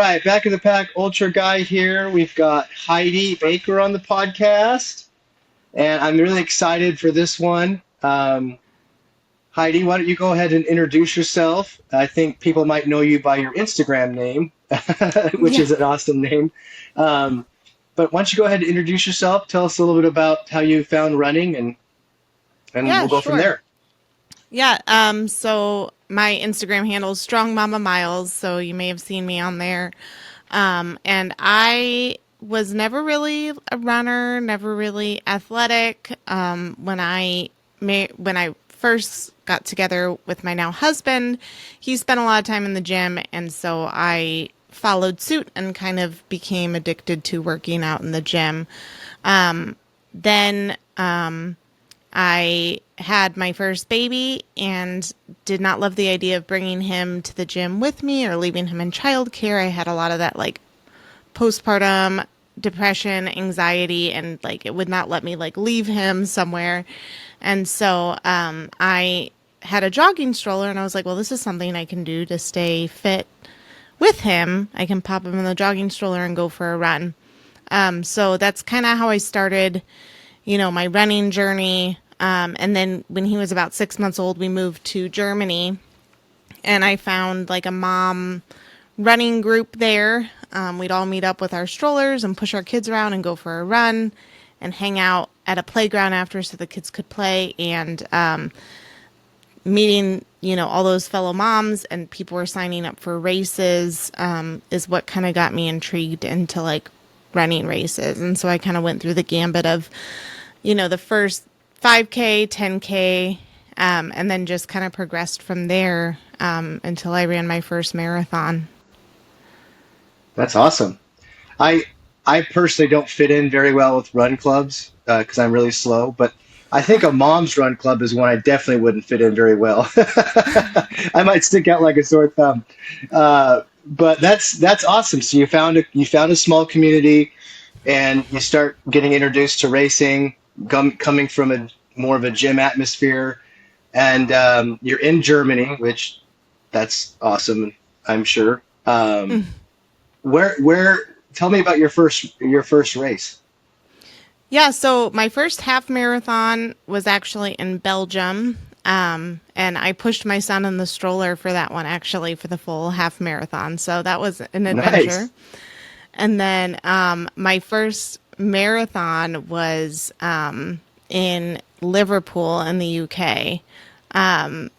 right, back of the pack ultra guy here. We've got Heidi Baker on the podcast, and I'm really excited for this one. Heidi, why don't you go ahead and introduce yourself? I think people might know you by your Instagram name, which Yeah, is an awesome name. Um, but why don't you go ahead and introduce yourself? Tell us a little bit about how you found running, and yeah, we'll go from sure. there. Yeah, so my Instagram handle is Strong Mama Miles, so you may have seen me on there. And I was never really a runner, never really athletic. When I first got together with my now husband, he spent a lot of time in the gym, and so I followed suit and kind of became addicted to working out in the gym. Then I had my first baby and did not love the idea of bringing him to the gym with me or leaving him in childcare. I had a lot of that like postpartum depression, anxiety, and like it would not let me like leave him somewhere. And so I had a jogging stroller and I was like, well, this is something I can do to stay fit with him. I can pop him in the jogging stroller and go for a run. So that's kind of how I started, my running journey. And then when he was about 6 months old, we moved to Germany and I found like a mom running group there. We'd all meet up with our strollers and push our kids around and go for a run and hang out at a playground after so the kids could play and meeting, all those fellow moms and people were signing up for races is what kind of got me intrigued into like running races. And so I kind of went through the gambit of, the first 5K, 10K, and then just kind of progressed from there until I ran my first marathon. That's awesome. I I personally don't fit in very well with run clubs because I'm really slow, but I think a mom's run club is one I definitely wouldn't fit in very well. I might stick out like a sore thumb. But that's awesome. So you found a small community and you start getting introduced to racing, coming from a more of a gym atmosphere, and you're in Germany, which that's awesome, I'm sure. Where tell me about your first race. Yeah, so my first half marathon was actually in Belgium. And I pushed my son in the stroller for that one, actually, for the full half marathon. So that was an adventure. Nice. And then my first marathon was in Liverpool in the UK.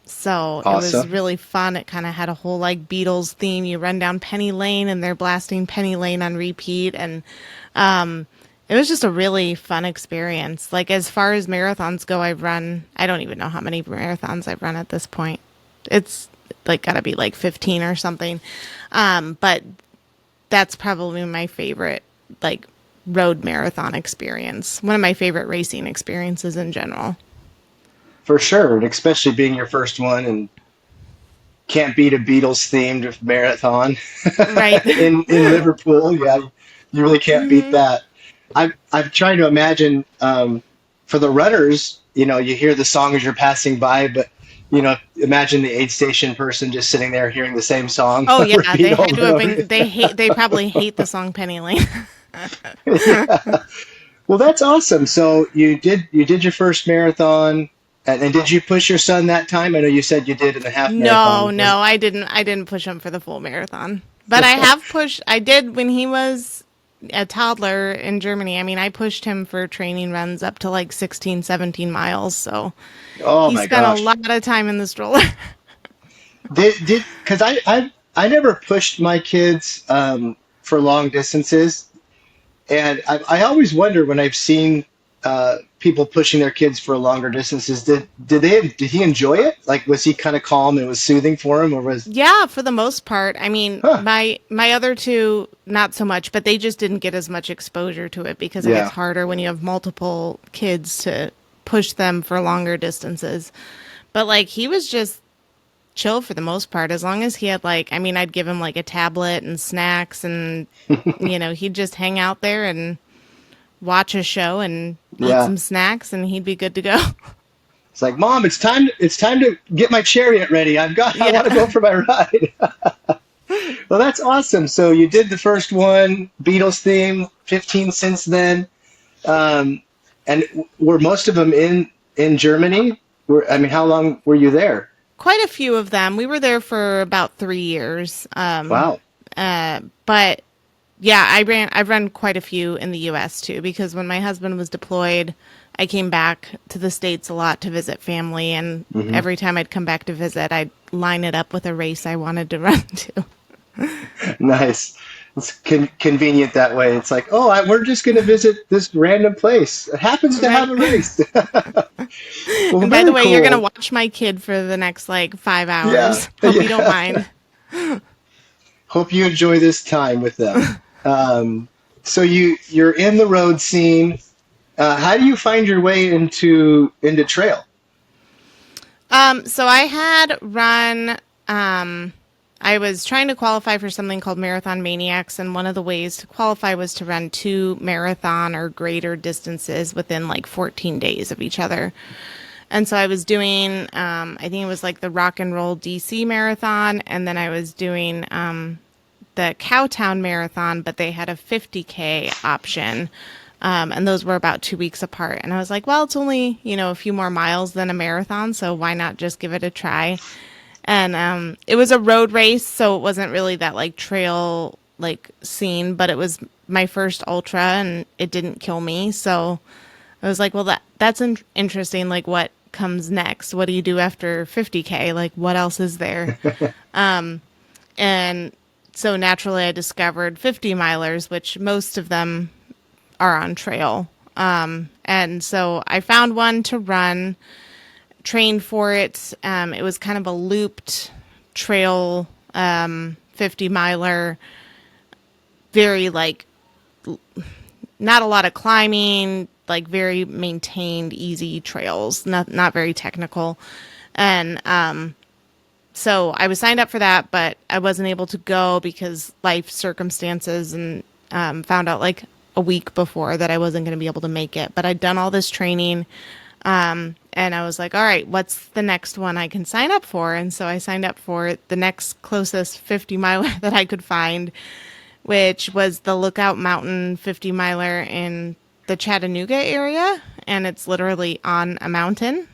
So it was Awesome. really fun. It kind of had a whole like Beatles theme. You run down Penny Lane and they're blasting Penny Lane on repeat. And it was just a really fun experience. Like as far as marathons go, I don't even know how many marathons I've run at this point. It's like gotta be like 15 or something. But that's probably my favorite like road marathon experience. One of my favorite racing experiences in general. For sure, and especially being your first one and can't beat a Beatles themed marathon Right. in Liverpool. Yeah, you really can't beat hmm that. I'm trying to imagine for the runners, you hear the song as you're passing by, but imagine the aid station person just sitting there hearing the same song Oh yeah, repeat they had over to and have over. been. They probably hate the song Penny Lane. Well, that's awesome. So you did your first marathon, and did you push your son that time? I know you said you did in the half No, marathon. Was no, I didn't. I didn't push him for the full marathon, but I have pushed. I did when he was a toddler in Germany. I mean, I pushed him for training runs up to like 16, 17 miles. So oh he my spent a gosh. lot of time in the stroller. Did because I never pushed my kids for long distances, and I always wonder when I've seen people pushing their kids for longer distances. Did he enjoy it? Like, was he kind of calm and it was soothing for him, or was Yeah, for the most part. I mean, huh? my other two not so much, but they just didn't get as much exposure to it because it gets Yeah, harder when you have multiple kids to push them for longer distances. But like he was just chill for the most part as long as he had like I mean, I'd give him like a tablet and snacks and he'd just hang out there and watch a show and eat yeah. some snacks and he'd be good to go. It's like, Mom, it's time to get my chariot ready. I want to Yeah. go for my ride. Well, that's awesome. So you did the first one, Beatles theme, 15 since then. Um, and were most of them in Germany? I mean, how long were you there? Quite a few of them. We were there for about 3 years. Wow. But yeah, I've run quite a few in the US too, because when my husband was deployed, I came back to the States a lot to visit family, and Hmm. every time I'd come back to visit, I'd line it up with a race I wanted to run to. Nice. It's convenient that way. It's like, oh, we're just going to visit this random place. It happens to have Right. a race. Well, And by the very way, you're gonna cool. watch my kid for the next like five Yeah, hours. Hope you don't yeah. mind. Hope you enjoy this time with them. So you're in the road scene. How do you find your way into trail? So I had run. I was trying to qualify for something called Marathon Maniacs, and one of the ways to qualify was to run 2 marathon or greater distances within like 14 days of each other. And so I was doing, I think it was like the Rock and Roll DC Marathon, and then I was doing the Cowtown Marathon, but they had a 50K option. And those were about 2 weeks apart. And I was like, well, it's only, a few more miles than a marathon, so why not just give it a try? And it was a road race, so it wasn't really that like trail like scene, but it was my first ultra, and it didn't kill me. So I was like, well, that's interesting. Like, what comes next? What do you do after 50K? Like, what else is there? And so naturally, I discovered 50 milers, which most of them are on trail. And so I found one to run, trained for it. It was kind of a looped trail, 50 miler, very like not a lot of climbing, like very maintained, easy trails, not very technical. And so I was signed up for that, but I wasn't able to go because life circumstances, and found out like a week before that I wasn't going to be able to make it. But I'd done all this training, and I was like, all right, what's the next one I can sign up for? And so I signed up for the next closest 50 miler that I could find, which was the Lookout Mountain 50 miler in the Chattanooga area. And it's literally on a mountain.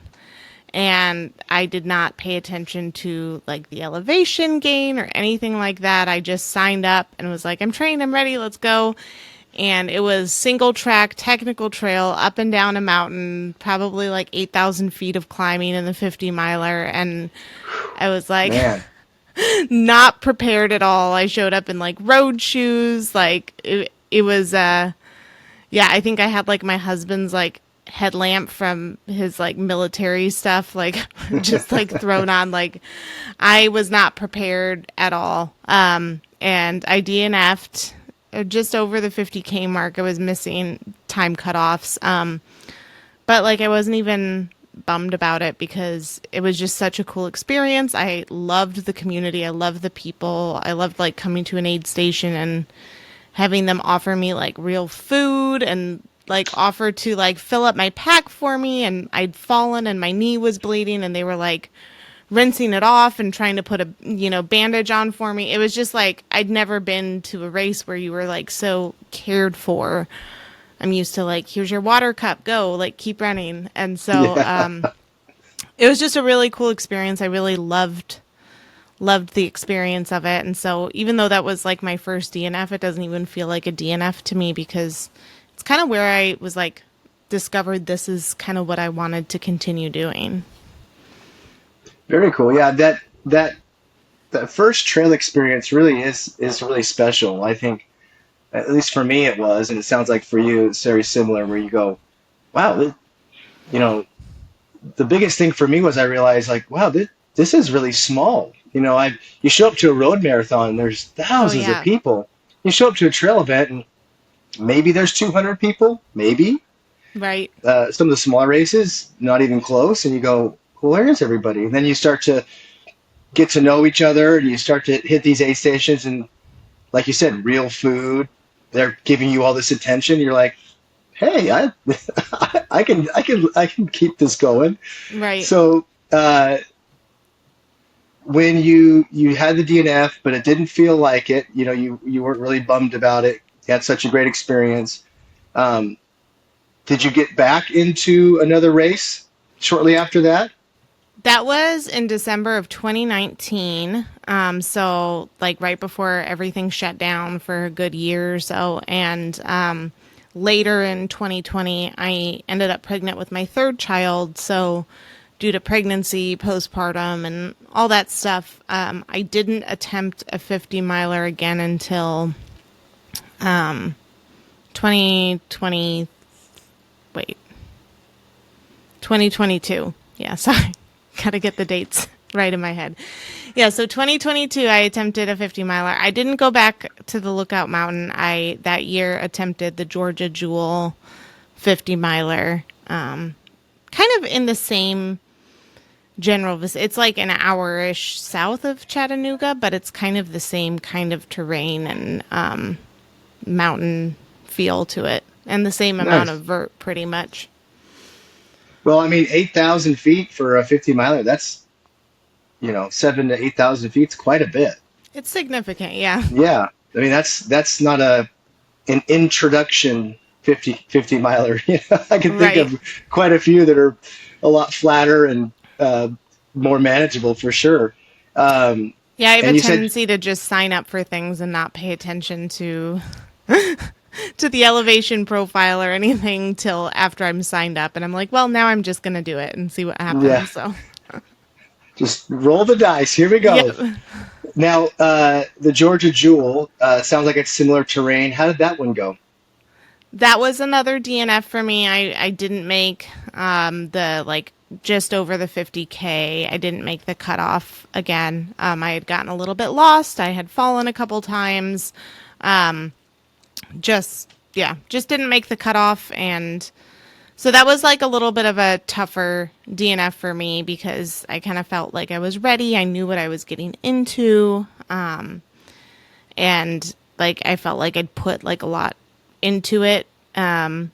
And I did not pay attention to like the elevation gain or anything like that. I just signed up and was like, I'm trained, I'm ready, let's go. And it was single track technical trail up and down a mountain, probably like 8,000 feet of climbing in the 50 miler. And I was like, Man. not prepared at all. I showed up in like road shoes. Like it was, yeah, I think I had like my husband's like headlamp from his like military stuff, like just like thrown on. Like I was not prepared at all. And I DNF'd just over the 50K mark. I was missing time cutoffs. But like I wasn't even bummed about it because it was just such a cool experience. I loved the community. I loved the people. I loved like coming to an aid station and having them offer me like real food and like offer to like fill up my pack for me. And I'd fallen and my knee was bleeding, and they were like rinsing it off and trying to put a bandage on for me. It was just like I'd never been to a race where you were like so cared for. I'm used to like, here's your water cup, go, like keep running. And so Yeah. it was just a really cool experience. I really loved the experience of it. And so even though that was like my first DNF, it doesn't even feel like a DNF to me, because it's kind of where I was like discovered this is kind of what I wanted to continue doing. Very cool. Yeah, that first trail experience really is really special. I think, at least for me, it was, and it sounds like for you, it's very similar. Where you go, wow, you know, the biggest thing for me was I realized like, wow, this is really small. You show up to a road marathon, there's Oh thousands of yeah. people. You show up to a trail event, and maybe there's 200 people, maybe. Right. Some of the smaller races, not even close, and you go, well, where is everybody? And then you start to get to know each other, and you start to hit these aid stations, and like you said, real food. They're giving you all this attention. You're like, hey, I can keep this going. Right. So when you had the DNF, but it didn't feel like it. You weren't really bummed about it. You had such a great experience. Um, did you get back into another race shortly after that? That was in December of 2019. So like right before everything shut down for a good year or so. And later in 2020, I ended up pregnant with my third child. So due to pregnancy, postpartum, and all that stuff, I didn't attempt a 50 miler again until 2020. Wait, 2022. Yeah, sorry. Got to get the dates right in my head. Yeah, so 2022, I attempted a 50 miler. I didn't go back to the Lookout Mountain. I that year attempted the Georgia Jewel 50 miler, kind of in the same general. It's like an hour-ish south of Chattanooga, but it's kind of the same kind of terrain and mountain feel to it, and the same amount Nice. of vert, pretty much. Well, I mean, 8,000 feet for a 50 miler, that's, 7 to 8,000 feet. It's quite a bit. It's significant, yeah. Yeah. I mean, that's not an introduction 50 miler. I can think Right. of quite a few that are a lot flatter and more manageable for sure. Um, Yeah, I have a and you said, tendency to just sign up for things and not pay attention to the elevation profile or anything till after I'm signed up, and I'm like, well, now I'm just gonna do it and see what yeah, happens. So, just roll the dice. Here we yep, go. Now, the Georgia Jewel sounds like it's similar terrain. How did that one go? that was another DNF for me. I didn't make the like just over the 50K. I didn't make the cutoff again. I had gotten a little bit lost. I had fallen a couple times. Just didn't make the cutoff, and so that was like a little bit of a tougher DNF for me because I kind of felt like I was ready. I knew what I was getting into. And like I felt like I'd put like a lot into it, and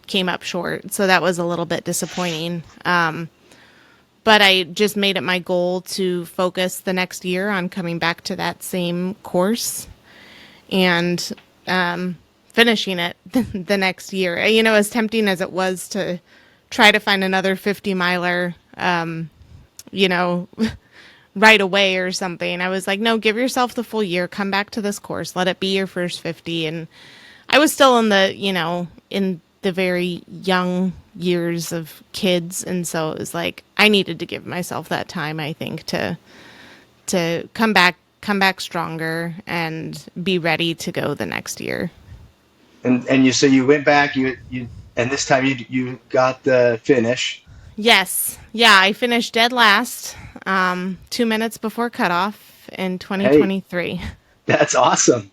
came up short. So that was a little bit disappointing. But I just made it my goal to focus the next year on coming back to that same course and finishing it the next year. As tempting as it was to try to find another 50 miler, you know, right away or something, I was like, no, give yourself the full year, come back to this course, let it be your first 50. And I was still in the very young years of kids. And so it was like, I needed to give myself that time, I think, to come back stronger and be ready to go the next year. And you so you went back, and this time you got the finish. Yes. Yeah, I finished dead last, 2 minutes before cutoff in Hey, 2023. that's awesome.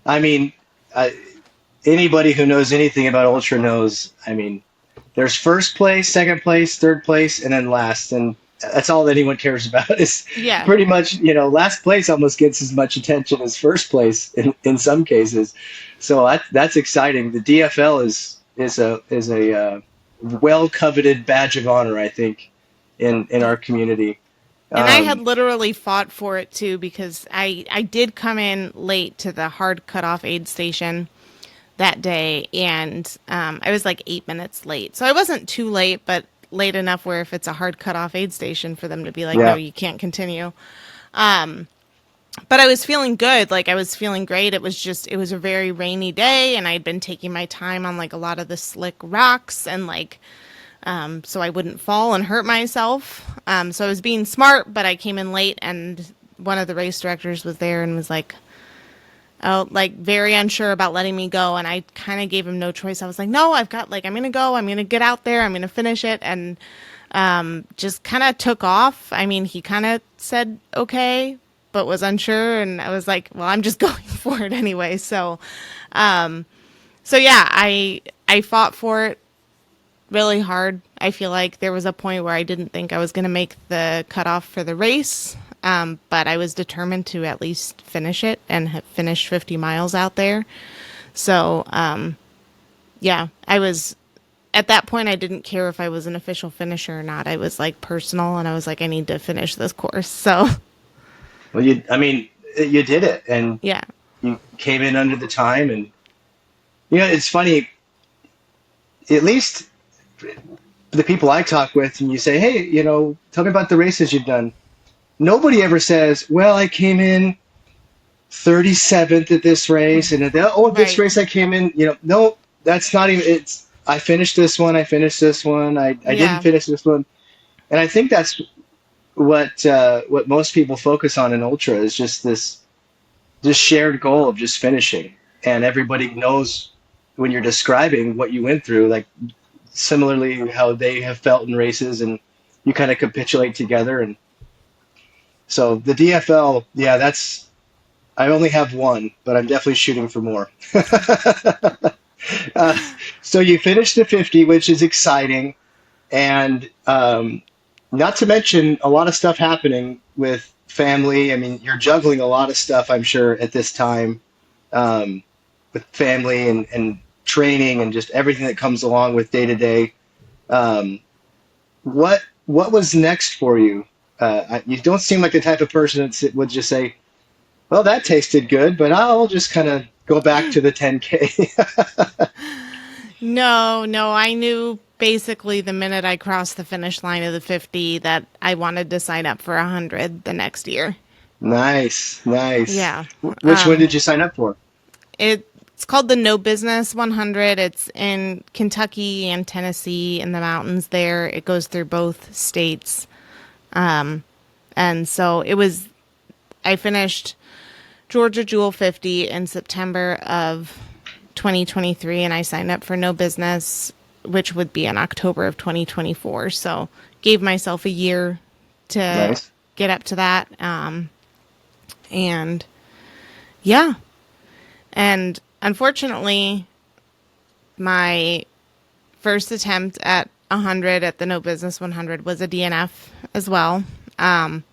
I mean, uh, anybody who knows anything about ultra knows. I mean, there's first place, second place, third place, and then last, and that's all that anyone cares about is Yeah. pretty much, last place almost gets as much attention as first place in some cases. So that's exciting. The DFL is a well coveted badge of honor, I think, in our community. And I had Um, literally fought for it too because I did come in late to the hard cutoff aid station that day, and I was like 8 minutes late. So I wasn't too late, but late enough where if it's a hard cutoff aid station for them to be like, no, yeah, you can't continue. But I was feeling good. Like I was feeling great. It was a very rainy day, and I'd been taking my time on like a lot of the slick rocks and like, so I wouldn't fall and hurt myself. So I was being smart, but I came in late, and one of the race directors was there and was like, oh, like very unsure about letting me go. And I kind of gave him no choice. I was like, no, I'm going to go. I'm going to get out there. I'm going to finish it. And just kind of took off. I mean, he kind of said, okay, but was unsure. And I was like, well, I'm just going for it anyway. So yeah, I fought for it really hard. I feel like there was a point where I didn't think I was going to make the cutoff for the race, but I was determined to at least finish it and have finished 50 miles out there. So, yeah, at that point, I didn't care if I was an official finisher or not. I was like personal, and I was like, I need to finish this course. So, Well, I mean, you did it, and yeah, you came in under the time, and it's funny. At least the people I talk with, and you say, hey, tell me about the races you've done. Nobody ever says, well, I came in 37th at this race, and this right. race I came in, no, that's not even, it's, I finished this one, I didn't Yeah. finish this one. And I think that's what most people focus on in ultra is just this shared goal of just finishing. And everybody knows when you're describing what you went through, like similarly how they have felt in races, and you kind of capitulate together. And so the DFL, yeah, I only have one, but I'm definitely shooting for more. uh, so you finished the 50, which is exciting, and not to mention a lot of stuff happening with family. I mean, you're juggling a lot of stuff, I'm sure, at this time, um, with family and training and just everything that comes along with day to day. Um, what was next for you? You don't seem like the type of person that would just say, "Well, that tasted good, but I'll just kind of go back to the 10K." No, no, I knew basically the minute I crossed the finish line of the 50 that I wanted to sign up for 100 the next year. Nice, nice. Yeah. Which one did you sign up for? It's called the No Business 100. It's in Kentucky and Tennessee in the mountains there. It goes through both states. And so I finished Georgia Jewel 50 in September of 2023, and I signed up for No Business, which would be in October of 2024. So gave myself a year to Nice. get up to that. And yeah. And unfortunately, my first attempt at 100 at the No Business 100 was a DNF as well. And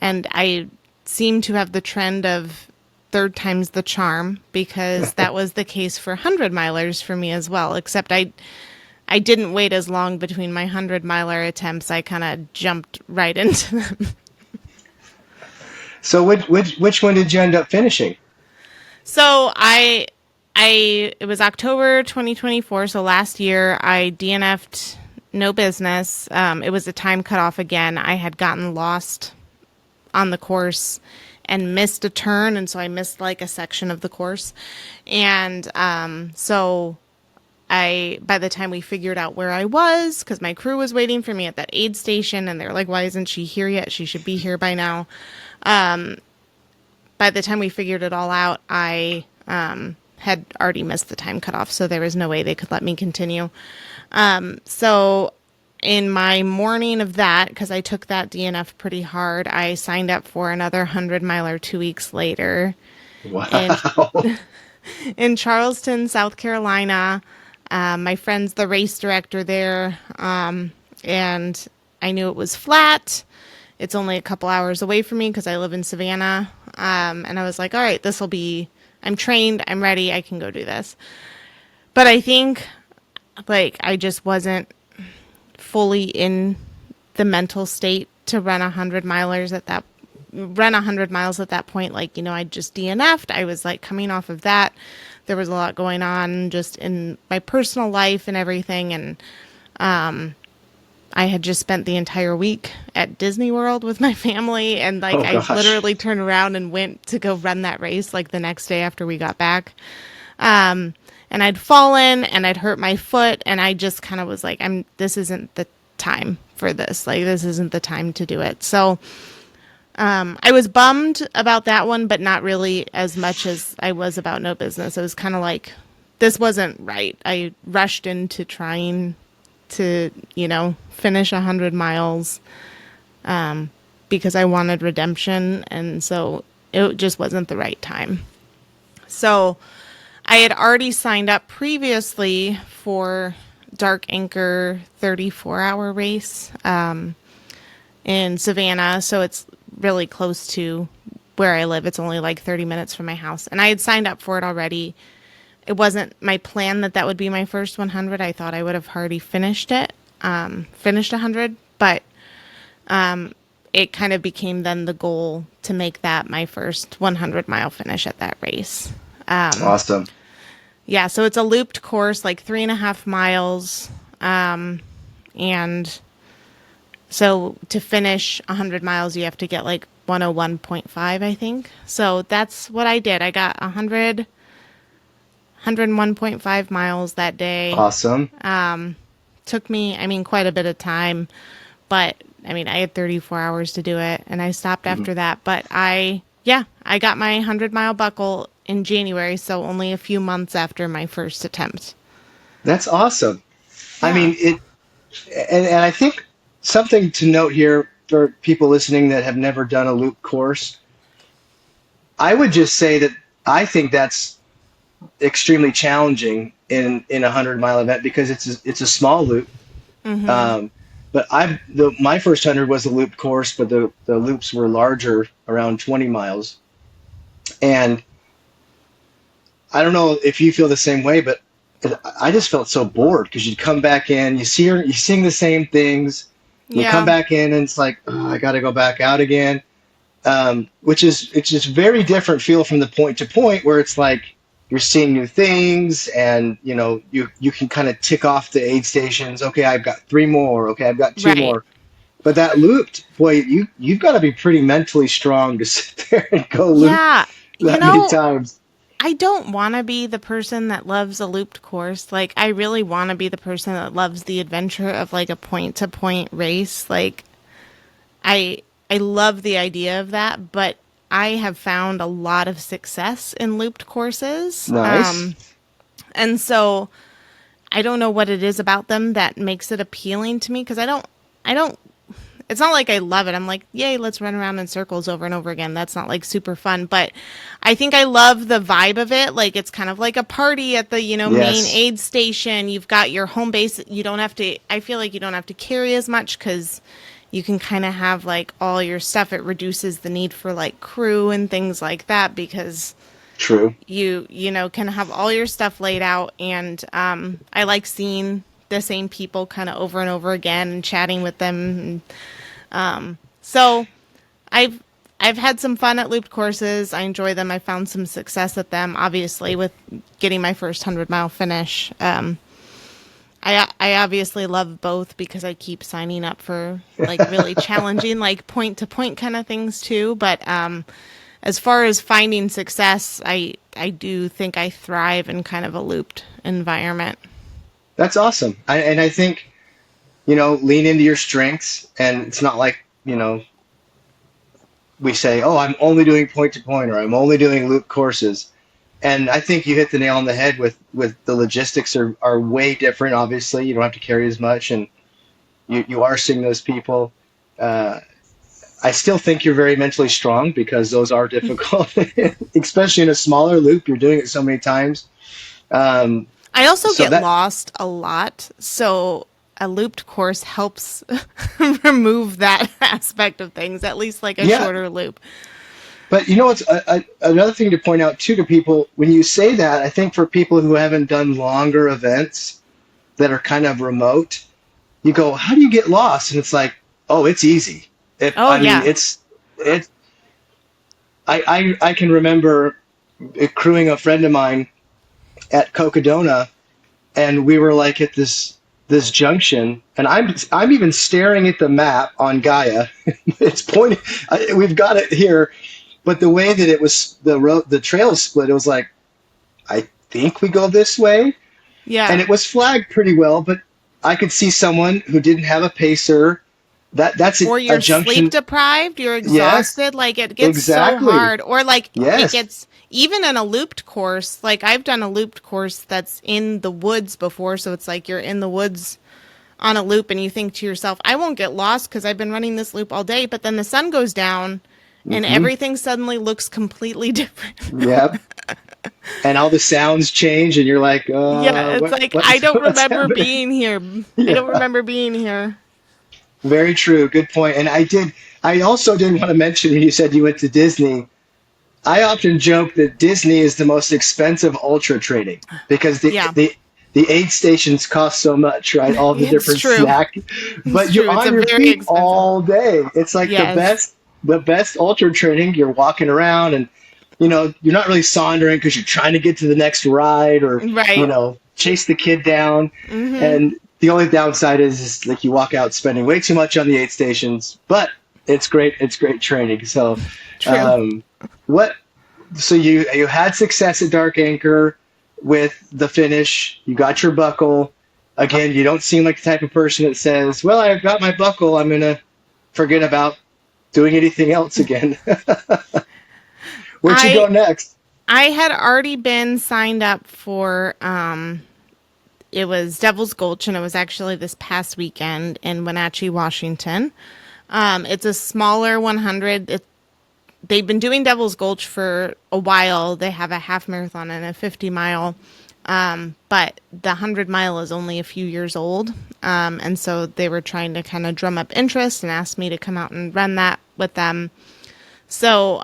I seem to have the trend of third time's the charm because that was the case for 100 milers for me as well, except I didn't wait as long between my 100 miler attempts. I kind of jumped right into them. So which one did you end up finishing? So it was October 2024. So last year I DNF'd No Business. It was a time cutoff again. I had gotten lost on the course and missed a turn, and so I missed like a section of the course. And so by the time we figured out where I was, because my crew was waiting for me at that aid station, and they're like, "Why isn't she here yet? She should be here by now." By the time we figured it all out, I had already missed the time cutoff, so there was no way they could let me continue. So in my morning of that, because I took that DNF pretty hard, I signed up for another 100 miler 2 weeks later in Wow. in Charleston, South Carolina. My friend's the race director there, and I knew it was flat. It's only a couple hours away from me because I live in Savannah. And I was like, all right, I'm trained, I'm ready, I can go do this. But I think, like, I just wasn't fully in the mental state to run 100 miles at that point. Like, I just DNF'd. I was like coming off of that. There was a lot going on just in my personal life and everything. And I had just spent the entire week at Disney World with my family. And like, Oh I gosh. literally turned around and went to go run that race like the next day after we got back. And I'd fallen and I'd hurt my foot. And I just kind of was like, this isn't the time for this. Like, this isn't the time to do it. So, I was bummed about that one, but not really as much as I was about No Business. It was kind of like, this wasn't right. I rushed into trying to, finish 100 miles because I wanted redemption. And so it just wasn't the right time. So I had already signed up previously for Dark Anchor 34-hour race in Savannah. So it's really close to where I live. It's only like 30 minutes from my house. And I had signed up for it already it wasn't my plan that that would be my first 100. I thought I would have already finished it, finished 100, but it kind of became then the goal to make that my first 100-mile finish at that race. Awesome. Yeah, so it's a looped course, like 3.5 miles. And so to finish 100 miles, you have to get like 101.5, I think. So that's what I did. I got 101.5 miles that day. Awesome. Took me, I mean, quite a bit of time, but I mean, I had 34 hours to do it and I stopped after that. But yeah, I got my 100-mile buckle in January, so only a few months after my first attempt. That's awesome. I Yeah. mean, and I think something to note here for people listening that have never done a loop course, I would just say that I think that's extremely challenging in a 100-mile event because it's a small loop. Mm-hmm. Um, but my first 100 was a loop course, but the loops were larger, around 20 miles. And I don't know if you feel the same way, but I just felt so bored because you'd come back in, you sing the same things, you come Yeah. back in, and it's like, oh, I got to go back out again. Which is it's just very different feel from the point to point where it's like you're seeing new things, and you can kind of tick off the aid stations. Okay, I've got three more. Okay, I've got two Right. more. But that looped, boy, you've got to be pretty mentally strong to sit there and go loop Yeah. You that many know, times. I don't want to be the person that loves a looped course. Like, I really want to be the person that loves the adventure of like a point to point race. Like, I I love the idea of that, but I have found a lot of success in looped courses. Nice. And so I don't know what it is about them that makes it appealing to me because I don't, it's not like I love it. I'm like, yay, let's run around in circles over and over again. That's not like super fun, but I think I love the vibe of it. Like it's kind of like a party at the, main Yes. aid station. You've got your home base. You don't have to, I feel like you don't have to carry as much because you can kind of have like all your stuff. It reduces the need for like crew and things like that because True. you can have all your stuff laid out, and I like seeing the same people kind of over and over again and chatting with them. So I've had some fun at looped courses. I enjoy them. I found some success at them, obviously, with getting my first 100-mile finish. I obviously love both because I keep signing up for like really challenging, like point to point kind of things too. But as far as finding success, I do think I thrive in kind of a looped environment. That's awesome. And I think, lean into your strengths. And it's not like, we say, oh, I'm only doing point to point or I'm only doing loop courses. And I think you hit the nail on the head with the logistics are way different. Obviously, you don't have to carry as much, and you are seeing those people. Uh, I still think you're very mentally strong because those are difficult, especially in a smaller loop. You're doing it so many times. Um, I also so get that, lost a lot, so a looped course helps remove that aspect of things, at least like a yeah. shorter loop. But what's another thing to point out too to people when you say that, I think for people who haven't done longer events that are kind of remote, you go, how do you get lost? And it's like, oh, it's easy. Oh I mean, yeah. it. I can remember crewing a friend of mine at Cocodona, and we were like at this junction, and I'm even staring at the map on Gaia. It's pointing. We've got it here, but the way that it was the trail split, it was like I think we go this way, and Yeah. it was flagged pretty well, but I could see someone who didn't have a pacer. That's Or a you're sleep junction. deprived, you're Yes, exhausted, like it gets so exactly. hard. Or like it Yes. gets even in a looped course, like I've done a looped course that's in the woods before, so it's like you're in the woods on a loop and you think to yourself, I won't get lost because I've been running this loop all day, but then the sun goes down and Hmm. everything suddenly looks completely different. Yep. And all the sounds change, and you're like, Yeah, it's what, like what, I don't what's remember happening? being here. I don't Yeah. remember being here. Very true. Good point. And I also did want to mention when you said you went to Disney. I often joke that Disney is the most expensive ultra training because Yeah, the aid stations cost so much, right? All the it's different true. snack, It's but you're true. It's a on your very feet expensive. all day. It's like Yes. the best ultra training. You're walking around and you're not really sauntering because you're trying to get to the next ride or Right. chase the kid down. Mm-hmm. And the only downside is like you walk out spending way too much on the aid stations, but it's great. It's great training. So, True. um, what so you had success at Dark Anchor with the finish. You got your buckle. Again, you don't seem like the type of person that says, "Well, I got my buckle. I'm gonna forget about doing anything else again." Where'd you go I next? I had already been signed up for it was Devil's Gulch, and it was actually this past weekend in Wenatchee, Washington. It's a smaller 100. They've been doing Devil's Gulch for a while. They have a half marathon and a 50 mile, but the 100 mile is only a few years old. And so they were trying to kind of drum up interest and asked me to come out and run that with them. So,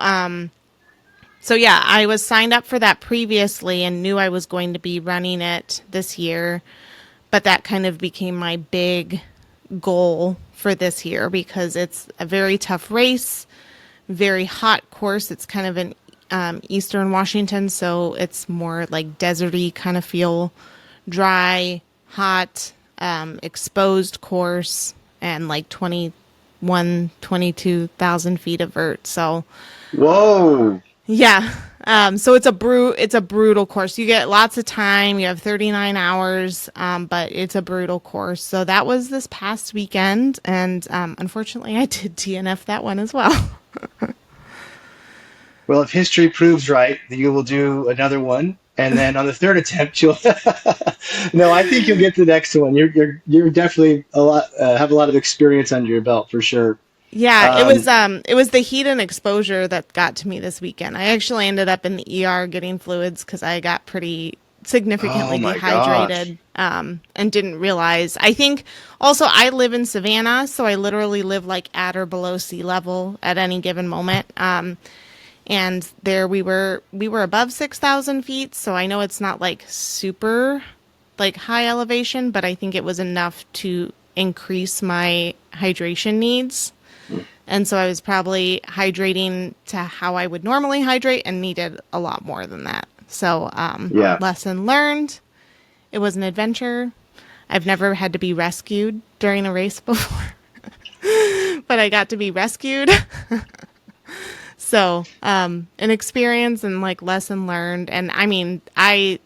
so yeah, I was signed up for that previously and knew I was going to be running it this year, but that kind of became my big goal for this year because it's a very tough race, very hot course. It's kind of in eastern Washington, so it's more like deserty kind of feel, dry, hot, exposed course, and like 22,000 feet of vert. So Whoa! yeah. So it's a brutal course. You get lots of time. You have 39 hours, but it's a brutal course. So that was this past weekend, and unfortunately, I did DNF that one as well. Well, if history proves right, you will do another one, and then on the third attempt, you'll. No, I think you'll get the next one. You're definitely a lot have a lot of experience under your belt for sure. Yeah, Um, it was the heat and exposure that got to me this weekend. I actually ended up in the ER getting fluids because I got pretty oh significantly my gosh! dehydrated, and didn't realize. I think also I live in Savannah, so I literally live like at or below sea level at any given moment. And there we were above 6,000 feet, so I know it's not like super like high elevation, but I think it was enough to increase my hydration needs. And so I was probably hydrating to how I would normally hydrate and needed a lot more than that. So, Yeah. lesson learned. It was an adventure. I've never had to be rescued during a race before, but I got to be rescued. So, an experience and like lesson learned. And I mean, I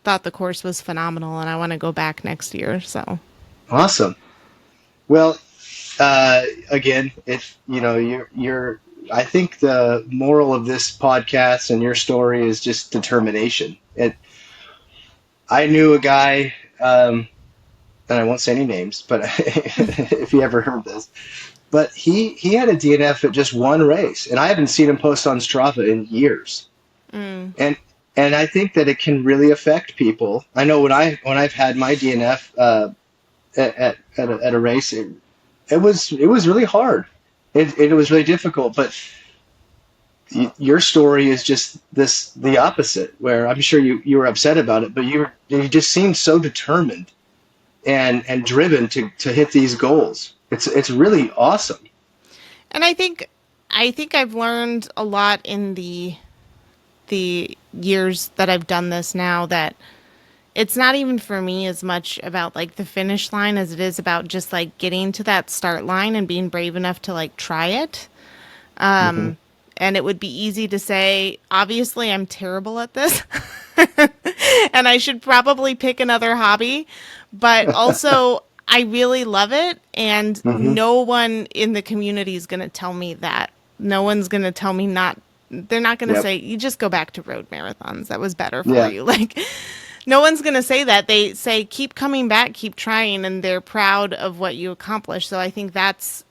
thought the course was phenomenal and I want to go back next year. So, Awesome. Well, again, if you're. I think the moral of this podcast and your story is just determination. I knew a guy, and I won't say any names, but if you ever heard this, but he had a DNF at just one race, and I haven't seen him post on Strava in years. mm, And and I think that it can really affect people. I know when I've had my DNF at a race, it was really hard. It was really difficult, but your story is just the opposite. Where I'm sure you were upset about it, but you just seemed so determined and driven to hit these goals. It's really awesome. and I think I've learned a lot in the years that I've done this now that it's not even for me as much about like the finish line as it is about just like getting to that start line and being brave enough to like try it. Hmm. And it would be easy to say, obviously, I'm terrible at this. And I should probably pick another hobby. But also, I really love it. And Hmm. no one in the community is going to tell me that. No one's going to tell me not. They're not going to Yep. say, you just go back to road marathons. That was better for Yeah. you. Like, no one's going to say that. They say, keep coming back, keep trying. And they're proud of what you accomplished. So I think that's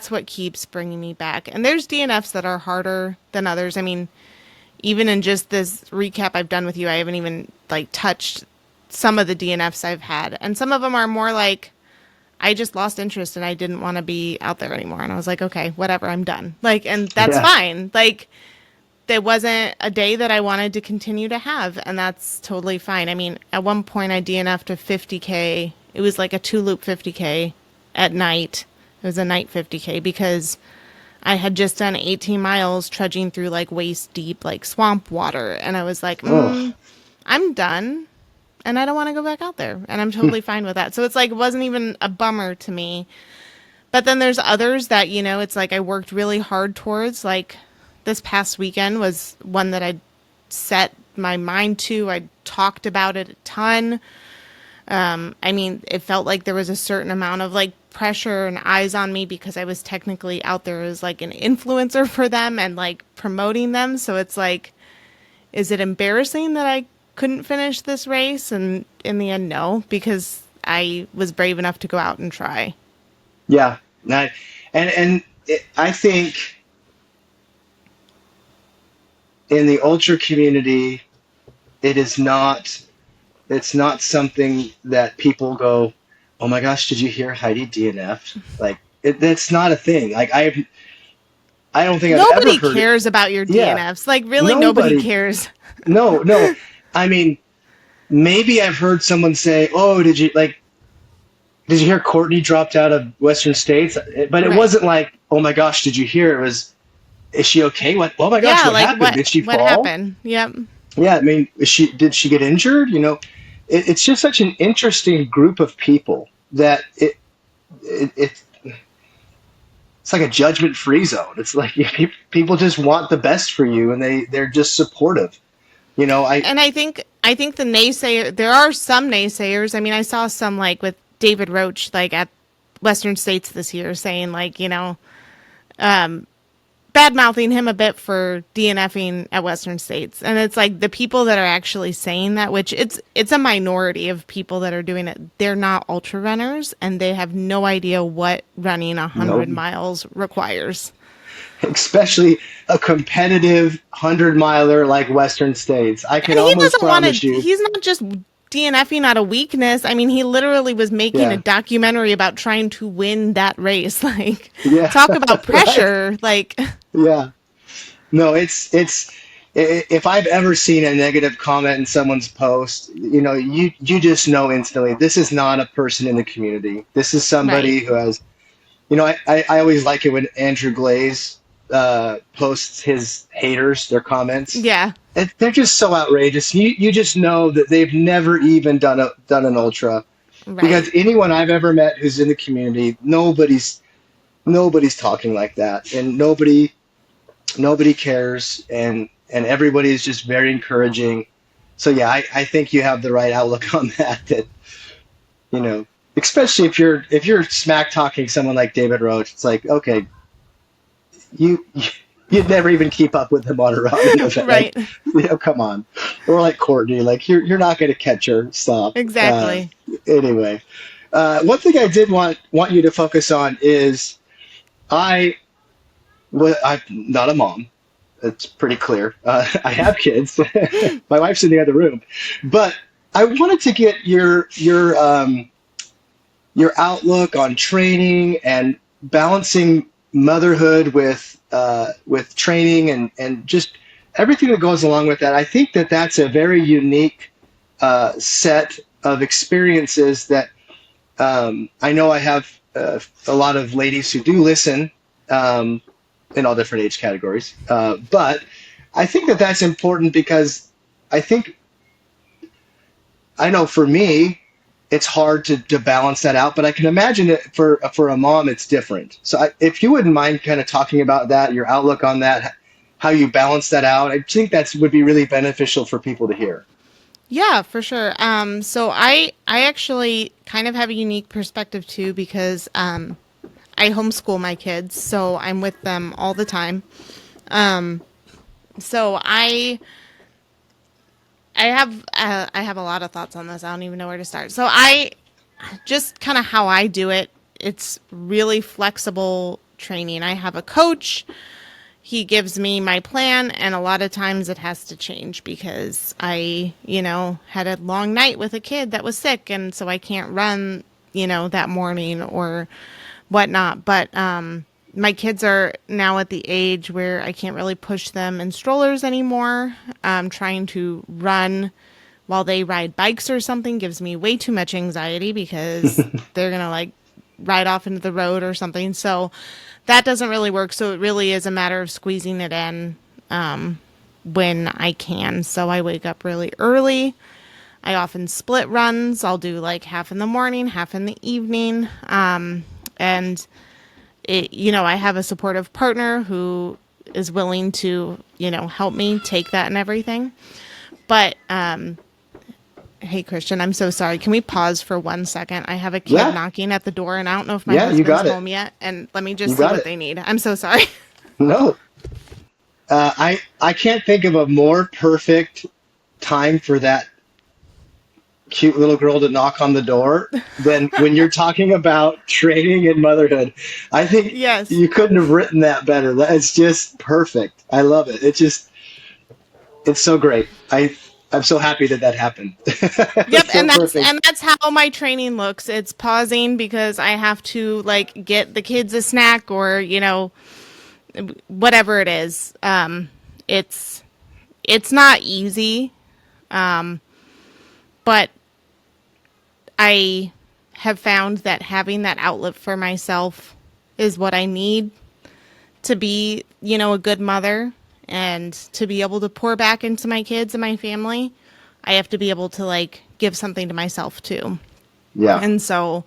what keeps bringing me back. And there's DNFs that are harder than others. I mean, even in just this recap I've done with you, I haven't even like touched some of the DNFs I've had. And some of them are more like I just lost interest and I didn't want to be out there anymore. And I was like, okay, whatever, I'm done. Like, and that's Yeah. fine. Like, there wasn't a day that I wanted to continue to have, and that's totally fine. I mean, at one point I DNF'd a 50K. It was like a two loop 50K at night. It was a night 50K because I had just done 18 miles trudging through like waist deep, like swamp water. And I was like, Oh, I'm done and I don't want to go back out there. And I'm totally fine with that. So it's like, it wasn't even a bummer to me. But then there's others that, it's like I worked really hard towards. Like this past weekend was one that I set my mind to. I talked about it a ton. I mean, it felt like there was a certain amount of like pressure and eyes on me because I was technically out there as like an influencer for them and like promoting them. So it's like, is it embarrassing that I couldn't finish this race? And in the end, no, because I was brave enough to go out and try. yeah. I think in the ultra community, it is not. It's not something that people go, "Oh my gosh, did you hear Heidi DNF?" Like that's not a thing. Like I don't think I've ever Nobody heard it. cares about your Yeah, DNFs. Like, really, nobody nobody. cares. No, no. I mean, maybe I've heard someone say, "Oh, did you hear Courtney dropped out of Western States?" But it Right. wasn't like, "Oh my gosh, did you hear?" It was, "Is she okay? What? Oh my gosh, Yeah, what like happened? what Did she what fall?" happened? Yep. Yeah, I mean, did she get injured? It's just such an interesting group of people that it's like a judgment free zone. It's like people just want the best for you, and they're just supportive. I And I think the naysayer there are some naysayers. I mean, I saw some like with David Roach like at Western States this year saying like, bad mouthing him a bit for DNFing at Western States. And it's like the people that are actually saying that, which it's a minority of people that are doing it. They're not ultra runners and they have no idea what running 100 no, miles requires. especially a competitive 100 miler like Western States. I And can he almost doesn't promise want to, you. he's not just DNFing out of weakness. I mean, he literally was making a Yeah, documentary about trying to win that race. Like, yeah, talk about right. pressure. Like, Yeah. No, if I've ever seen a negative comment in someone's post, you just know instantly this is not a person in the community. This is right. somebody who has, I always like it when Andrew Glaze posts his haters, their comments. Yeah. They're just so outrageous. You just know that they've never even done an ultra, because Right. anyone I've ever met who's in the community, nobody's talking like that, and nobody cares, and everybody is just very encouraging. So yeah, I think you have the right outlook on that. That you know, especially if you're smack talking someone like David Roach, it's like, okay, you you'd never even keep up with him on a running event. Right. Like, come on. Or like Courtney, like you're not going to catch her. Stop. Exactly. Anyway, one thing I did want you to focus on is I I'm not a mom. It's pretty clear. I have kids. My wife's in the other room, but I wanted to get your outlook on training and balancing motherhood with training and just everything that goes along with that. I think that that's a very unique set of experiences that I know I have a lot of ladies who do listen. In all different age categories. But I think that that's important because I think, I know for me, it's hard to balance that out, but I can imagine it for a mom, it's different. So if you wouldn't mind kind of talking about that, your outlook on that, how you balance that out, I think that would be really beneficial for people to hear. Yeah, for sure. So I actually kind of have a unique perspective too because I homeschool my kids, so I'm with them all the time. So I have a lot of thoughts on this. I don't even know where to start. So I just kind of how I do it. It's really flexible training. I have a coach. He gives me my plan, and a lot of times it has to change because I had a long night with a kid that was sick, and so I can't run, that morning or whatnot. But my kids are now at the age where I can't really push them in strollers anymore. Trying to run while they ride bikes or something gives me way too much anxiety because they're going to like ride off into the road or something. So that doesn't really work. So it really is a matter of squeezing it in when I can. So I wake up really early. I often split runs. I'll do like half in the morning, half in the evening. And I have a supportive partner who is willing to, help me take that and everything. But, hey, Christian, I'm so sorry. Can we pause for 1 second? I have a kid Yeah, knocking at the door, and I don't know if my yeah, you husband's got it. home yet. And let me You just see got what it. they need. I'm so sorry. No, I can't think of a more perfect time for that cute little girl to knock on the door than when you're talking about training and motherhood. I think Yes. you couldn't have written that better. It's just perfect. I love it. It's so great. I'm so happy that that happened. Yep, It's so and that's perfect. and that's how my training looks. It's pausing because I have to like get the kids a snack or, whatever it is. It's not easy, but I have found that having that outlet for myself is what I need to be, a good mother and to be able to pour back into my kids and my family. I have to be able to like give something to myself too. Yeah. And so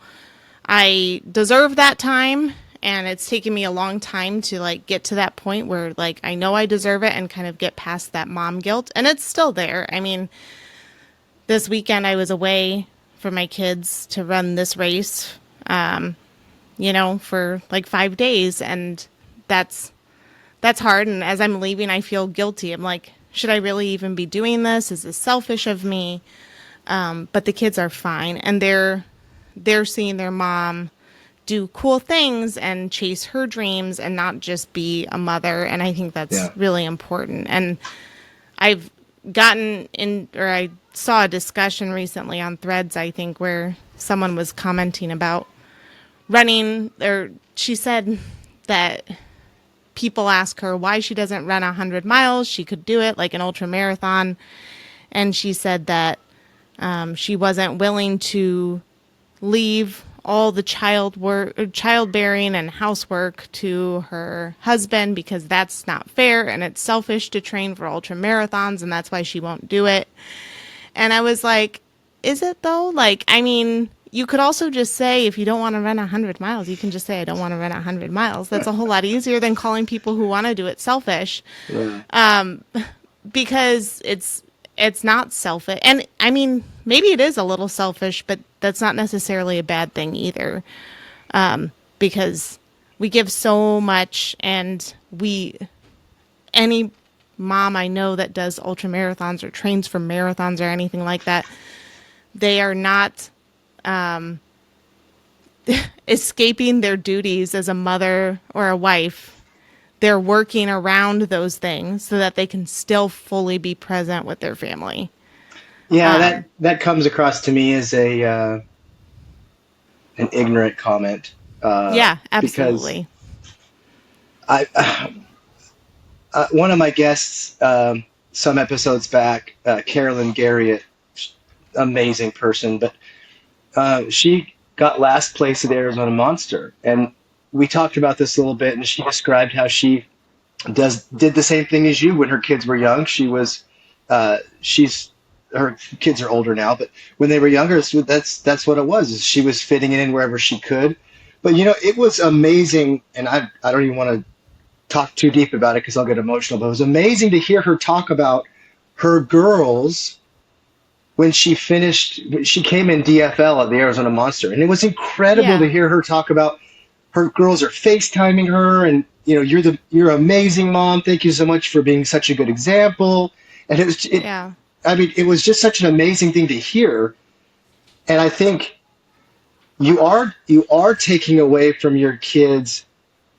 I deserve that time, and it's taken me a long time to like get to that point where like I know I deserve it and kind of get past that mom guilt, and it's still there. I mean, this weekend I was away for my kids to run this race, for like 5 days, and that's hard. And as I'm leaving, I feel guilty. I'm like, should I really even be doing this? Is this selfish of me? But the kids are fine, and they're seeing their mom do cool things and chase her dreams and not just be a mother. And I think that's Yeah. really important. And I've gotten in, or I saw a discussion recently on Threads, I think, where someone was commenting about running, or she said that people ask her why she doesn't run 100 miles. She could do it like an ultra marathon. And she said that she wasn't willing to leave all the childbearing and housework to her husband because that's not fair and it's selfish to train for ultra marathons, and that's why she won't do it. And I was like, is it though? Like, I mean, you could also just say if you don't want to run 100 miles, you can just say I don't want to run 100 miles. That's a whole lot easier than calling people who want to do it selfish, Yeah. because it's not selfish. And I mean, maybe it is a little selfish, but that's not necessarily a bad thing either. Because we give so much, and any mom I know that does ultra marathons or trains for marathons or anything like that, they are not escaping their duties as a mother or a wife. They're working around those things so that they can still fully be present with their family. Yeah, that comes across to me as a an ignorant comment, Yeah, because absolutely. I one of my guests, some episodes back, Carolyn Garriott, amazing person, but she got last place at Arizona Monster, and we talked about this a little bit, and she described how she did the same thing as you when her kids were young. She's her kids are older now, but when they were younger, that's what it was. Is she was fitting it in wherever she could. But it was amazing, and I don't even want to talk too deep about it because I'll get emotional. But it was amazing to hear her talk about her girls when she finished. She came in DFL at the Arizona Monster, and it was incredible Yeah, to hear her talk about her girls are FaceTiming her, and you're amazing, mom. Thank you so much for being such a good example. And yeah, I mean, it was just such an amazing thing to hear. And I think you are taking away from your kids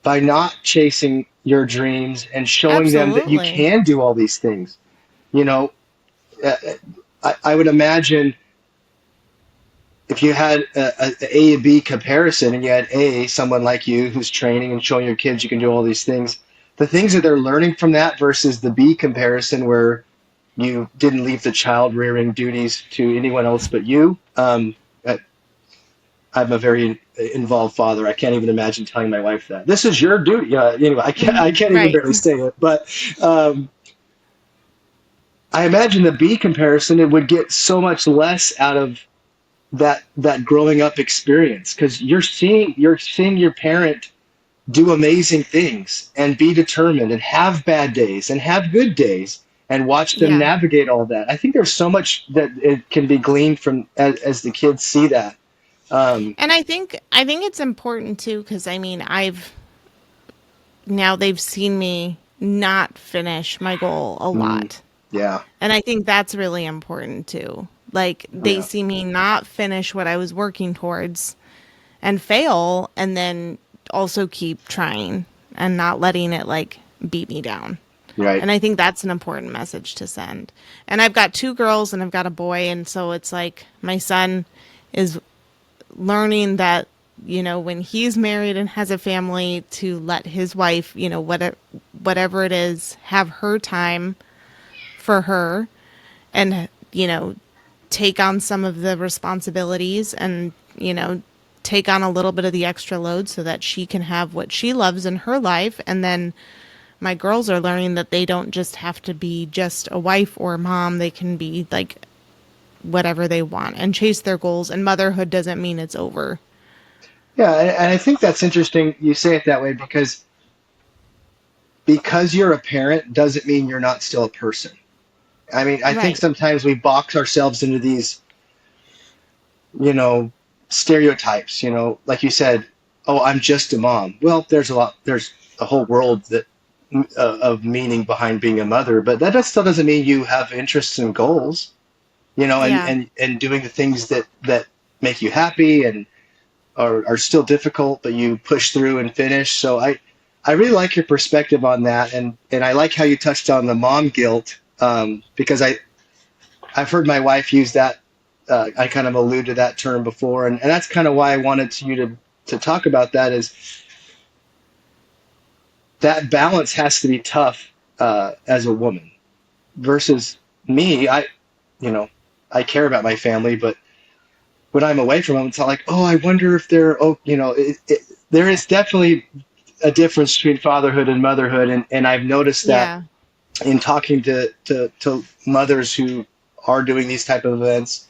by not chasing your dreams and showing them that you absolutely. can do all these things. You know, uh, I would imagine if you had a A and B comparison, and you had A, someone like you who's training and showing your kids you can do all these things, the things that they're learning from that versus the B comparison where you didn't leave the child rearing duties to anyone else but you. I'm a very involved father. I can't even imagine telling my wife that this is your duty. Anyway, I can't even Right. barely say it. But um, I imagine the B comparison, it would get so much less out of that growing up experience because you're seeing your parent do amazing things and be determined and have bad days and have good days and watch them Yeah. navigate all that. I think there's so much that it can be gleaned from as the kids see that. Um, And I think it's important too because I mean, I've now they've seen me not finish my goal a mm, lot. yeah, And I think that's really important too. Like they yeah, see me not finish what I was working towards and fail and then also keep trying and not letting it like beat me down. right. And I think that's an important message to send. And I've got two girls and I've got a boy and so it's like my son is learning that when he's married and has a family to let his wife, whatever it is, have her time for her and take on some of the responsibilities and take on a little bit of the extra load so that she can have what she loves in her life. And then my girls are learning that they don't just have to be just a wife or a mom, they can be like whatever they want and chase their goals, and motherhood doesn't mean it's over. Yeah, and I think that's interesting you say it that way because you're a parent doesn't mean you're not still a person. I mean, I think Right. sometimes we box ourselves into these, you know, stereotypes, like you said, oh, I'm just a mom. Well, there's a whole world of meaning behind being a mother, but still doesn't mean you have interests and goals, Yeah. and doing the things that make you happy and are still difficult, but you push through and finish. So I really like your perspective on that, and I like how you touched on the mom guilt, because I've heard my wife use that. I kind of alluded to that term before, and that's kind of why I wanted you to talk about that. Is that balance has to be tough as a woman versus me. You know, I care about my family, but when I'm away from them, it's not like, oh, I wonder if they're, oh, there is definitely a difference between fatherhood and motherhood, and I've noticed that Yeah. in talking to mothers who are doing these type of events.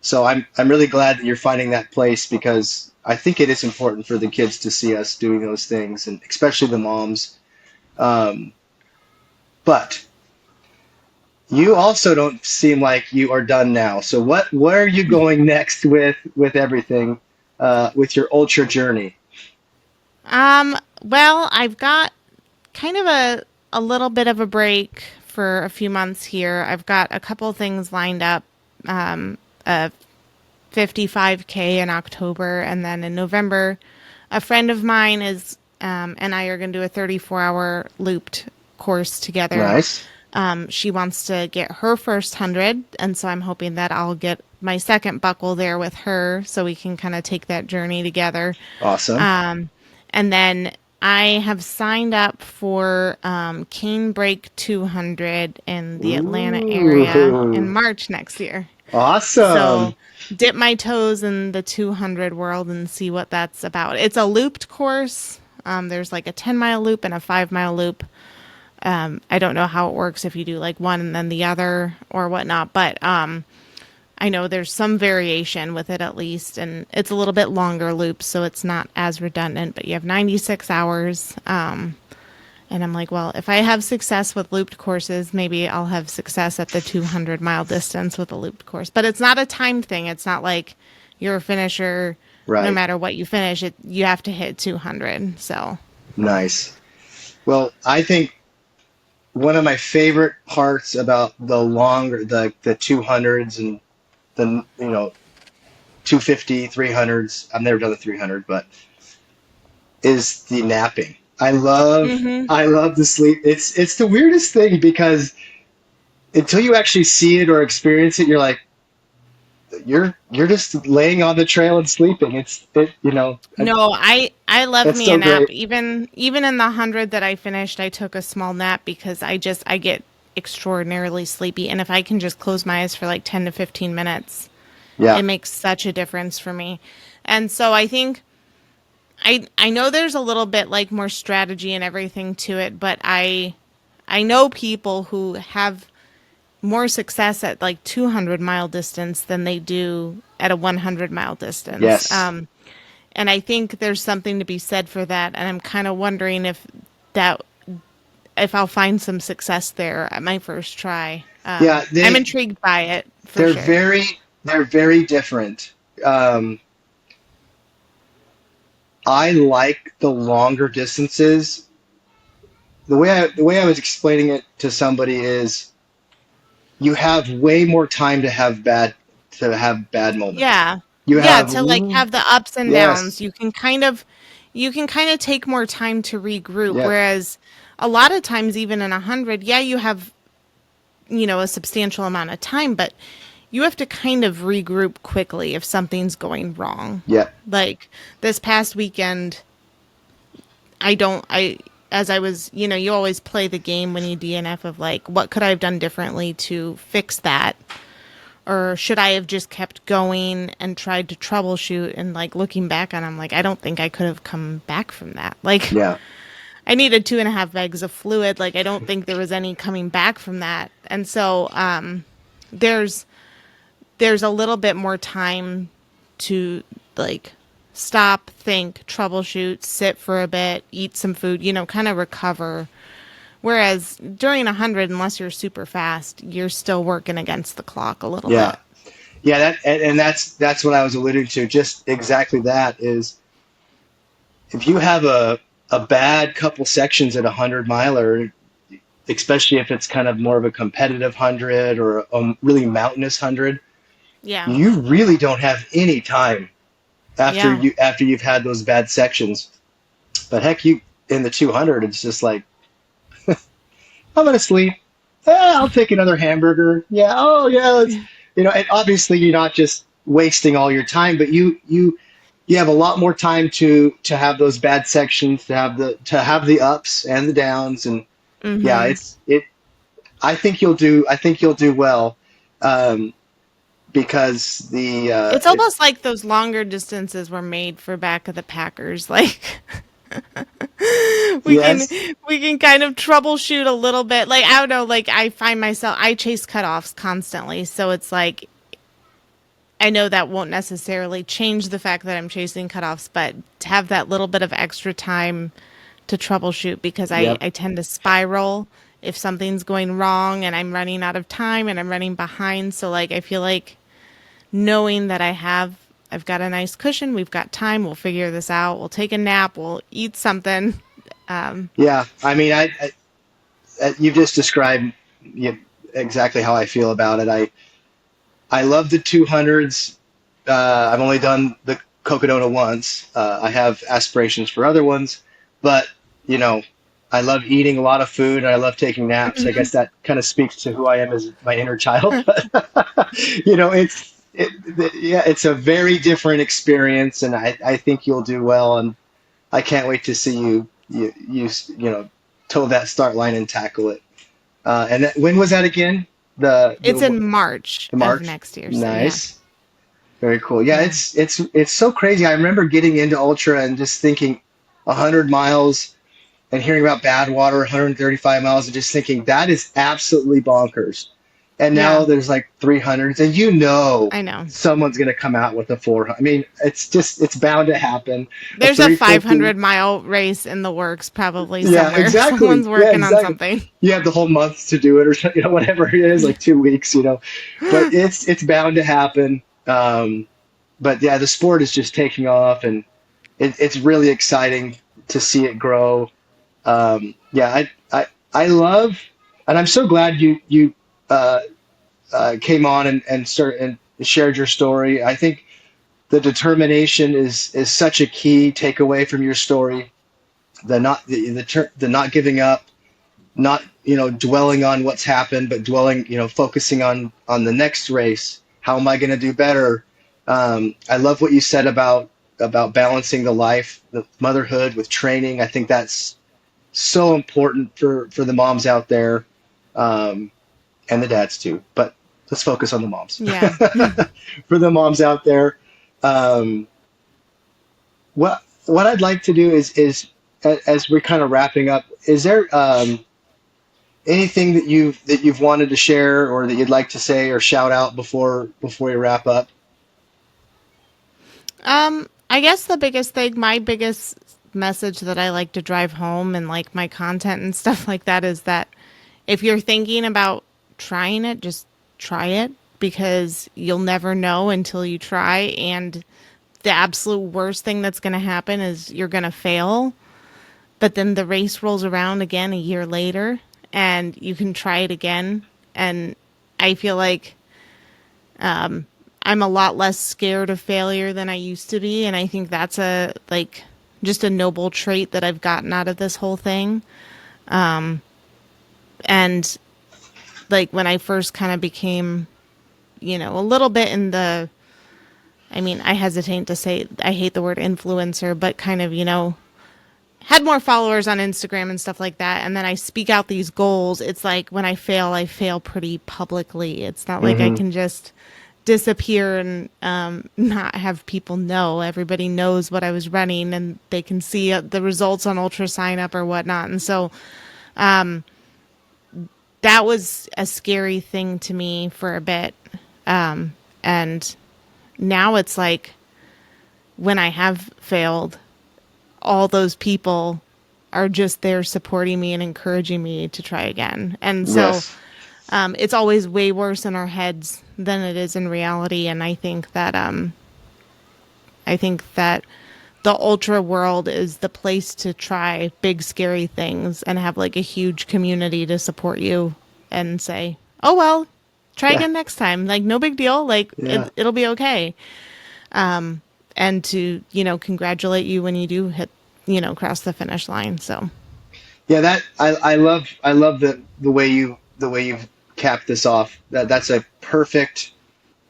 So I'm really glad that you're finding that place because I think it is important for the kids to see us doing those things, and especially the moms. Um, but you also don't seem like you are done now. So where are you going next with everything, with your ultra journey? Well, I've got kind of a little bit of a break for a few months here. I've got a couple things lined up. A 55K in October, and then in November, a friend of mine is and I are going to do a 34-hour looped course together. Nice, She wants to get her first 100, and so I'm hoping that I'll get my second buckle there with her, so we can kind of take that journey together. awesome. Um, and then I have signed up for Cane Break 200 in the Atlanta area in Ooh, March next year. awesome. So dip my toes in the 200 world and see what that's about. It's a looped course. There's like a 10-mile loop and a 5-mile loop. I don't know how it works if you do like one and then the other or whatnot, but I know there's some variation with it at least, and it's a little bit longer loop, so it's not as redundant, but you have 96 hours. And I'm like, well, if I have success with looped courses, maybe I'll have success at the 200-mile distance with a looped course. But it's not a time thing. It's not like you're a finisher. No Right. matter what you finish, you have to hit 200. So, Nice. Well, I think one of my favorite parts about the 200s and the 250 300s, I've never done the 300, but is the napping. hmm I love the sleep. It's the weirdest thing because until you actually see it or experience it, you're like, you're just laying on the trail and sleeping. No, I love That's me a so nap. great. Even in the 100 that I finished, I took a small nap because I get extraordinarily sleepy, and if I can just close my eyes for like 10 to 15 minutes, Yeah, it makes such a difference for me. And so I think I know there's a little bit like more strategy and everything to it, but I know people who have more success at like 200-mile distance than they do at a 100-mile distance. yes, And I think there's something to be said for that. And I'm kind of wondering that if I'll find some success there at my first try. yeah. I'm intrigued by it for They're sure. very different. Um, I like the longer distances. The way I was explaining it to somebody is you have way more time to have bad moments. Yeah. You Yeah, have to like have the ups and downs. yes, You can kind of take more time to regroup, yep, whereas a lot of times even in 100, yeah, you have, a substantial amount of time, but you have to kind of regroup quickly if something's going wrong. yep, Like this past weekend, I don't I as I was, you always play the game when you DNF of like what could I have done differently to fix that? Or should I have just kept going and tried to troubleshoot? And like looking back on, I'm like, I don't think I could have come back from that. Like, yeah, I needed 2.5 bags of fluid. Like, I don't think there was any coming back from that. And so, there's there's a little bit more time to like stop, think, troubleshoot, sit for a bit, eat some food, kind of recover. Whereas during 100, unless you're super fast, you're still working against the clock a little yeah, bit. yeah. And that's what I was alluding to. Just exactly that is if you have a bad couple sections at 100 miler, especially if it's kind of more of a competitive 100 or a really mountainous 100, Yeah. you really don't have any time Yeah. after you've had those bad sections. But heck, you in the 200, it's just like I'm gonna sleep. I'll take another hamburger. Yeah. Oh yeah. And obviously you're not just wasting all your time, but you have a lot more time to have those bad sections, to have the ups and the downs, and yeah, Hmm. it. I think you'll do well, um, because It's almost like those longer distances were made for back of the Packers. Like we can yes, we can kind of troubleshoot a little bit. Like I don't know, like I chase cutoffs constantly. So it's like I know that won't necessarily change the fact that I'm chasing cutoffs, but to have that little bit of extra time to troubleshoot because yep, I tend to spiral if something's going wrong and I'm running out of time and I'm running behind. So like I feel like knowing that I've got a nice cushion, we've got time, we'll figure this out, we'll take a nap, we'll eat something. yeah. I mean, you just described, yeah, exactly how I feel about it. I love the 200s. I've only done the Cocodona once. I have aspirations for other ones, but you know, I love eating a lot of food and I love taking naps. I guess that kind of speaks to who I am as my inner child. But yeah, it's a very different experience, and I think you'll do well. And I can't wait to see you toe that start line and tackle it. When was that again? The It's the in March the of March. next year, so yeah. Nice. Very cool. Yeah, Yeah. it's so crazy. I remember getting into ultra and just thinking 100 miles and hearing about Badwater, 135 miles, and just thinking that is absolutely bonkers. And now Yeah, there's like 300s, and I know. someone's going to come out with a 400. I mean, it's bound to happen. A There's a 350. 500-mile race in the works probably Yeah, somewhere. exactly. Someone's Yeah, working on exactly. something. You have the whole month to do it, or whatever it is, like 2 weeks. But it's bound to happen. But yeah, the sport is just taking off, and it's really exciting to see it grow. Yeah, I love, and I'm so glad you uh, came on and shared your story. I think the determination is such a key takeaway from your story. The not giving up, not dwelling on what's happened, but focusing on the next race. How am I going to do better? I love what you said about balancing the life, the motherhood with training. I think that's so important for the moms out there, um, and the dads too. But let's focus on the moms. Yeah. For the moms out there, um, what I'd like to do is as we're kind of wrapping up, is there anything that you've wanted to share or that you'd like to say or shout out before we wrap up? I guess the biggest thing, my biggest message that I like to drive home and like my content and stuff like that is that if you're thinking about trying it, just try it because you'll never know until you try. And the absolute worst thing that's going to happen is you're going to fail. But then the race rolls around again a year later and you can try it again. And I feel like I'm a lot less scared of failure than I used to be. And I think that's a, like, just a noble trait that I've gotten out of this whole thing. And like when I first kind of became, a little bit in the, I mean, I hesitate to say, I hate the word influencer, but kind of, had more followers on Instagram and stuff like that. And then I speak out these goals. It's like when I fail pretty publicly. It's not like I Hmm. can just disappear and not have people know. Everybody knows what I was running and they can see the results on Ultra Sign Up or whatnot. And so that was a scary thing to me for a bit. And now it's like when I have failed, all those people are just there supporting me and encouraging me to try again. And so Yes. it's always way worse in our heads than it is in reality. And I think that the ultra world is the place to try big scary things and have like a huge community to support you and say, "Oh well, try Yeah. again next time. Like no big deal. Like Yeah. it'll be okay." And to, congratulate you when you do hit, cross the finish line. So, Yeah, that I love the way you've capped this off. That's a perfect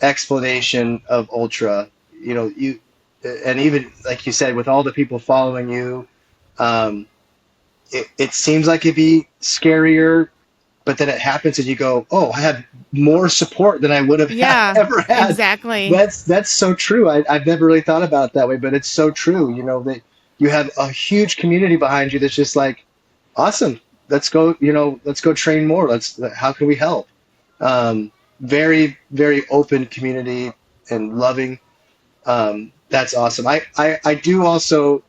explanation of ultra. You and even like you said, with all the people following you, um, it seems like it'd be scarier, but then it happens and you go, "Oh, I have more support than I would have yeah, ever had." exactly. That's so true. I've never really thought about it that way, but it's so true. That you have a huge community behind you that's just like, awesome. Let's go. Let's go train more. How can we help? Very, very open community and loving. That's awesome. I do also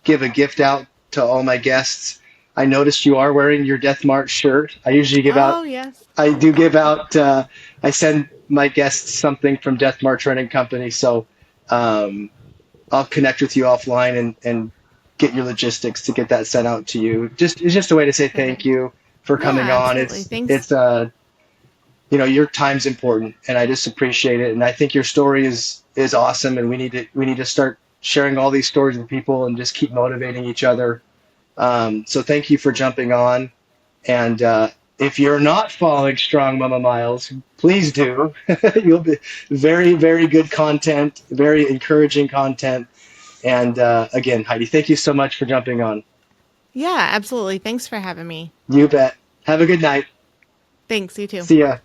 give a gift out to all my guests. I noticed you are wearing your Death March shirt. I usually give out. Oh, yes. I do give out. I send my guests something from Death March Running Company. So um, I'll connect with you offline and get your logistics to get that sent out to you. It's just a way to say thank Perfect. you for Yeah, coming on. absolutely. It's Thanks. it's your time's important, and I just appreciate it. And I think your story is awesome, and we need to start sharing all these stories with people and just keep motivating each other. So thank you for jumping on. And if you're not following Strong Mama Miles, please do. You'll be very, very good content, very encouraging content. And again, Heidi, thank you so much for jumping on. Yeah, absolutely. Thanks for having me. You bet. Have a good night. Thanks, you too. See ya.